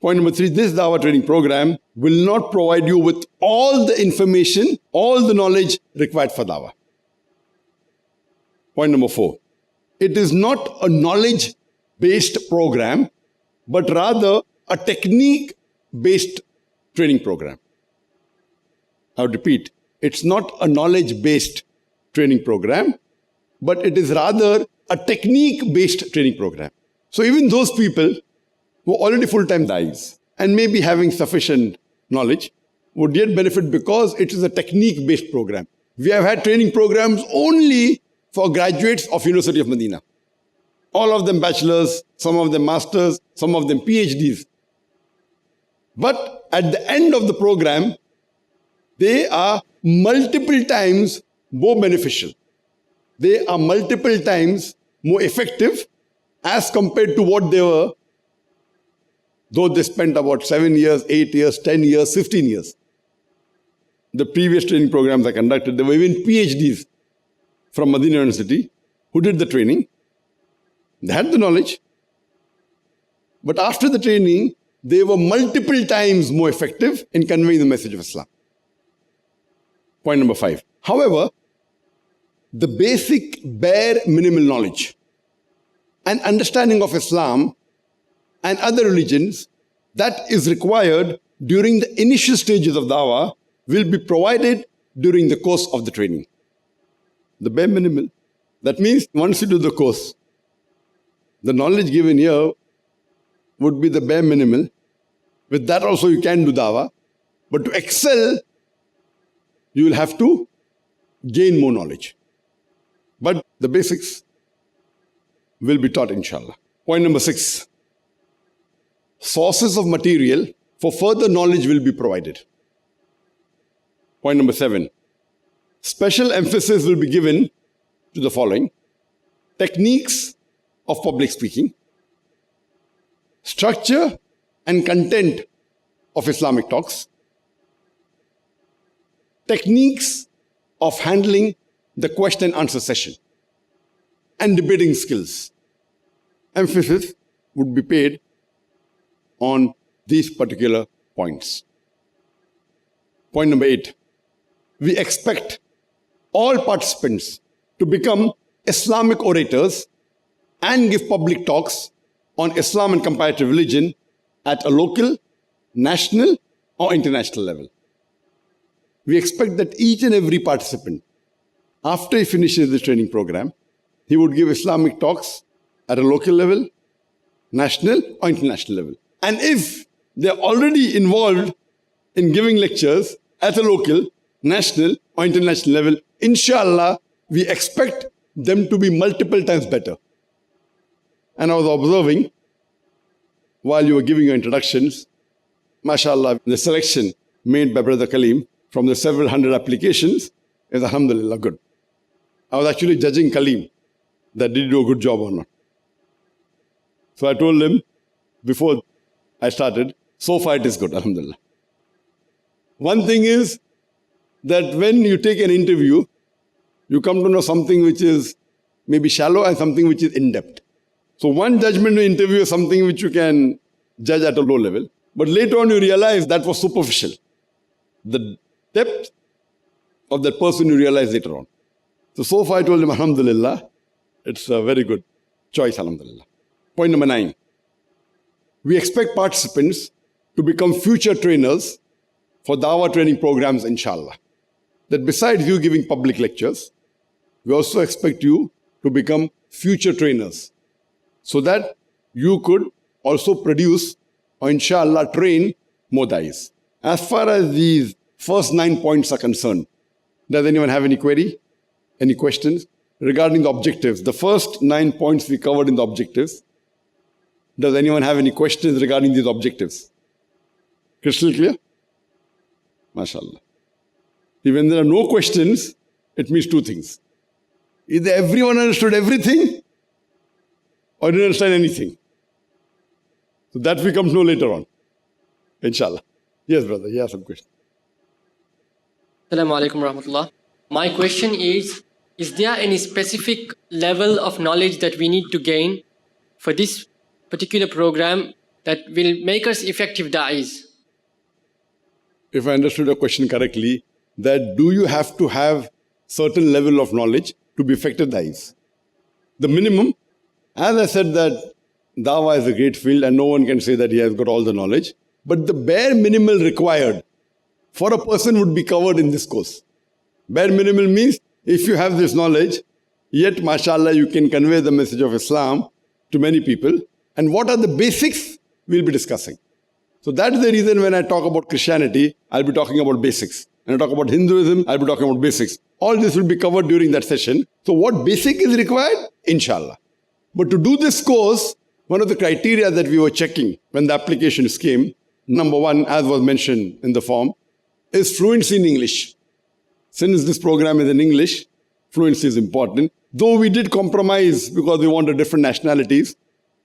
Point number 3, this Dawah training program will not provide you with all the information, all the knowledge required for Dawah. Point number 4, it is not a knowledge-based program, but rather a technique-based training program. I would repeat, it's not a knowledge-based training program, but it is rather a technique-based training program. So even those people who are already full-time dais and maybe having sufficient knowledge would yet benefit because it is a technique-based program. We have had training programs only for graduates of University of Medina. All of them bachelors, some of them masters, some of them PhDs. But at the end of the program, they are multiple times more beneficial. They are multiple times more effective as compared to what they were, though they spent about 7 years, 8 years, 10 years, 15 years. The previous training programs I conducted, there were even PhDs from Medina University who did the training. They had the knowledge. But after the training, they were multiple times more effective in conveying the message of Islam. Point number 5. However, the basic bare minimal knowledge and understanding of Islam and other religions that is required during the initial stages of Dawah will be provided during the course of the training. The bare minimal. That means once you do the course, the knowledge given here would be the bare minimal. With that also you can do Dawah. But to excel, you will have to gain more knowledge. But the basics will be taught, inshallah. Point number 6. Sources of material for further knowledge will be provided. Point number 7. Special emphasis will be given to the following: techniques of public speaking, structure and content of Islamic talks, techniques of handling the question and answer session, and debating skills. Emphasis would be paid on these particular points. Point number 8. We expect all participants to become Islamic orators and give public talks on Islam and comparative religion at a local, national, or international level. We expect that each and every participant, after he finishes the training program, he would give Islamic talks at a local level, national, or international level. And if they are already involved in giving lectures at a local, national, or international level, inshallah, we expect them to be multiple times better. And I was observing, while you were giving your introductions, mashallah, the selection made by Brother Kaleem from the several hundred applications is alhamdulillah good. I was actually judging Kaleem that did he do a good job or not. So I told him before I started, so far it is good, alhamdulillah. One thing is that when you take an interview, you come to know something which is maybe shallow and something which is in-depth. So one judgment in interview is something which you can judge at a low level, but later on you realize that was superficial. The depth of that person you realize later on. So far I told him, alhamdulillah, it's a very good choice, alhamdulillah. Point number 9. We expect participants to become future trainers for Dawah training programs, inshallah. That besides you giving public lectures, we also expect you to become future trainers so that you could also produce or inshallah train more dais. As far as these first 9 points are concerned, does anyone have any query? Any questions regarding the objectives? The first 9 points we covered in the objectives. Does anyone have any questions regarding these objectives? Crystal clear? MashaAllah. When there are no questions, it means 2 things. Either everyone understood everything or didn't understand anything. So that we come to know later on. Inshallah. Yes, brother, you have some questions. Assalamu alaikum warahmatullah. My question is there any specific level of knowledge that we need to gain for this particular program that will make us effective da'is? If I understood your question correctly, that do you have to have certain level of knowledge to be effective da'is? The minimum, as I said, that dawah is a great field and no one can say that he has got all the knowledge, but the bare minimal required for a person would be covered in this course. Bare minimal means if you have this knowledge, yet mashallah you can convey the message of Islam to many people. And what are the basics we'll be discussing. So that's the reason when I talk about Christianity, I'll be talking about basics. When I talk about Hinduism, I'll be talking about basics. All this will be covered during that session. So what basic is required? Inshallah. But to do this course, one of the criteria that we were checking when the applications came, number one, as was mentioned in the form, is fluency in English. Since this program is in English, fluency is important. Though we did compromise because we wanted different nationalities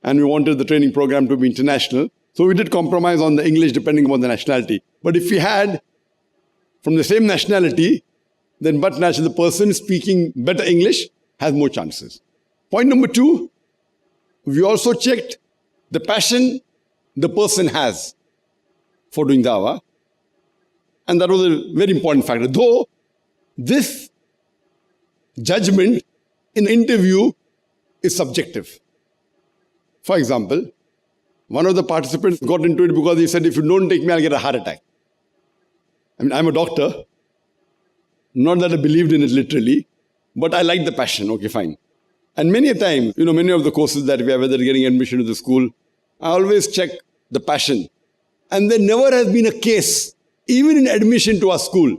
and we wanted the training program to be international. So we did compromise on the English depending upon the nationality. But if we had from the same nationality, then but naturally the person speaking better English has more chances. Point number two, we also checked the passion the person has for doing dawah. And that was a very important factor. Though this judgment in interview is subjective. For example, one of the participants got into it because he said, if you don't take me, I'll get a heart attack. I mean, I'm a doctor. Not that I believed in it literally, but I like the passion. Okay, fine. And many a time, many of the courses that we have, whether getting admission to the school, I always check the passion. And there never has been a case, even in admission to our school,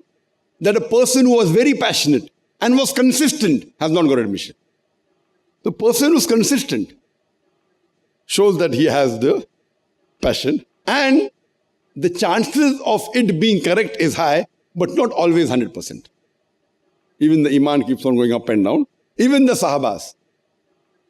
that a person who was very passionate and was consistent has not got admission. The person who's consistent shows that he has the passion, and the chances of it being correct is high, but not always 100%. Even the iman keeps on going up and down. Even the sahabas,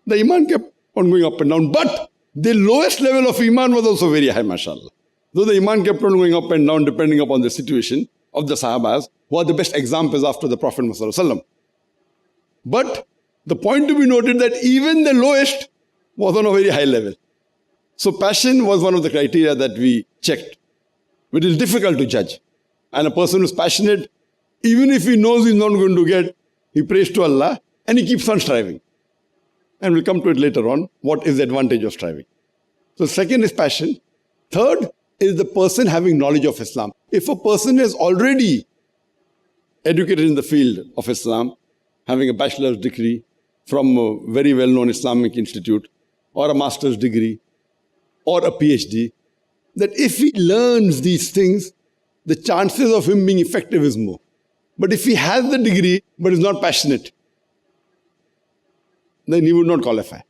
the iman kept on going up and down, but the lowest level of iman was also very high, mashallah. Though the iman kept on going up and down depending upon the situation of the sahabas, who are the best examples after the Prophet Muhammad. But the point to be noted that even the lowest was on a very high level. So passion was one of the criteria that we checked, which is difficult to judge. And a person who's passionate, even if he knows he's not going to get, he prays to Allah and he keeps on striving. And we'll come to it later on, what is the advantage of striving. So second is passion. Third is the person having knowledge of Islam. If a person is already educated in the field of Islam, having a bachelor's degree from a very well-known Islamic institute, or a master's degree, or a PhD, that if he learns these things, the chances of him being effective is more. But if he has the degree, but is not passionate, then he would not qualify.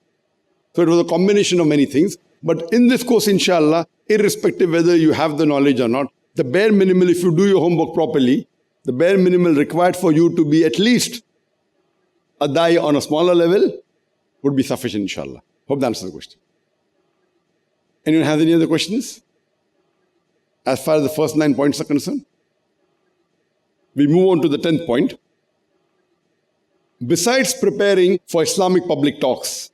So it was a combination of many things. But in this course, inshallah, irrespective whether you have the knowledge or not, the bare minimal, if you do your homework properly, the bare minimal required for you to be at least a da'i on a smaller level would be sufficient, inshallah. Hope that answers the question. Anyone has any other questions? As far as the first 9 points are concerned, we move on to the 10th point. Besides preparing for Islamic public talks,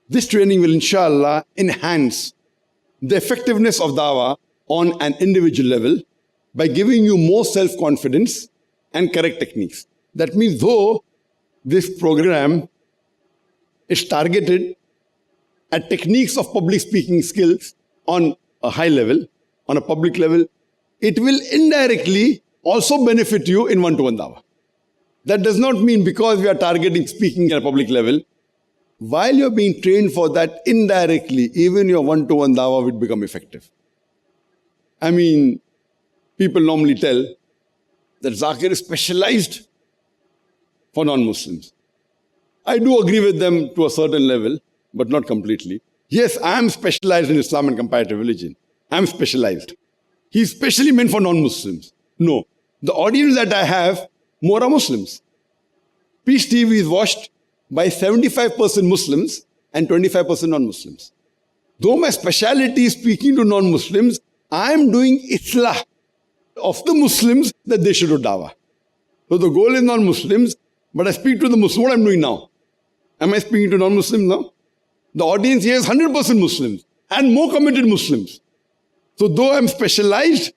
this training will inshallah enhance the effectiveness of dawah on an individual level by giving you more self-confidence and correct techniques. That means though this program is targeted at techniques of public speaking skills on a high level, on a public level, it will indirectly also benefit you in one-to-one dawah. That does not mean because we are targeting speaking at a public level, while you're being trained for that, indirectly, even your one-to-one dawah will become effective. I mean, people normally tell that Zakir is specialized for non-Muslims. I do agree with them to a certain level, but not completely. Yes, I am specialized in Islam and comparative religion. I am specialized. He's specially meant for non-Muslims. No. The audience that I have, more are Muslims. Peace TV is watched by 75% Muslims and 25% non-Muslims. Though my speciality is speaking to non-Muslims, I am doing islah of the Muslims that they should do dawah. So the goal is non-Muslims, but I speak to the Muslims. What I'm doing now? Am I speaking to non-Muslims now? The audience here is 100% Muslims. and more committed Muslims. So though I'm specialized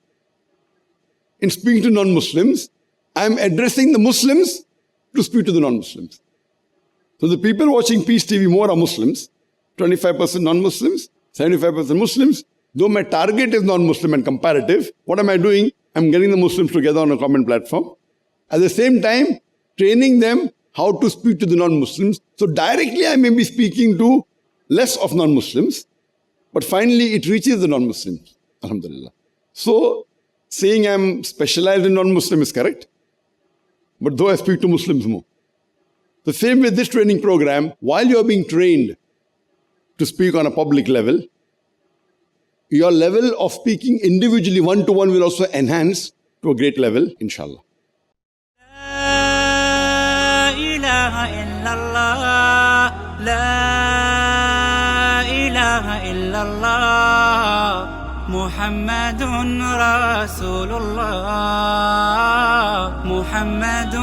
in speaking to non-Muslims, I'm addressing the Muslims to speak to the non-Muslims. So the people watching Peace TV more are Muslims, 25% non-Muslims, 75% Muslims. Though my target is non-Muslim and comparative, what am I doing? I'm getting the Muslims together on a common platform. At the same time, training them how to speak to the non-Muslims. So directly I may be speaking to less of non-Muslims, but finally it reaches the non-Muslims. Alhamdulillah. So saying I'm specialized in non-Muslim is correct, but though I speak to Muslims more. The same with this training program, while you're being trained to speak on a public level, your level of speaking individually one-to-one will also enhance to a great level, inshallah. محمد رسول الله محمد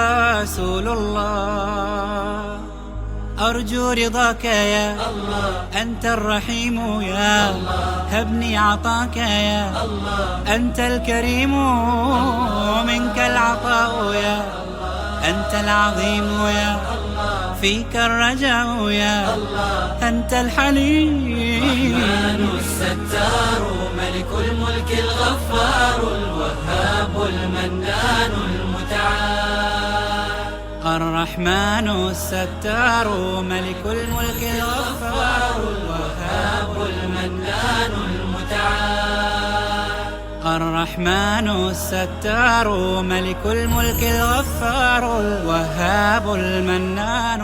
رسول الله أرجو رضاك يا الله أنت الرحيم يا الله هبني عطاك يا الله أنت الكريم منك العطاء يا الله أنت العظيم يا الله فيك الرجاء يا الله أنت الحليم الرحمن الستار ملك الملك الغفار الوهاب المنان المتعال الرحمن الستار ملك الملك الغفار الوهاب المنان المتعال الرحمن الستار ملك الملك الغفار الوهاب المنان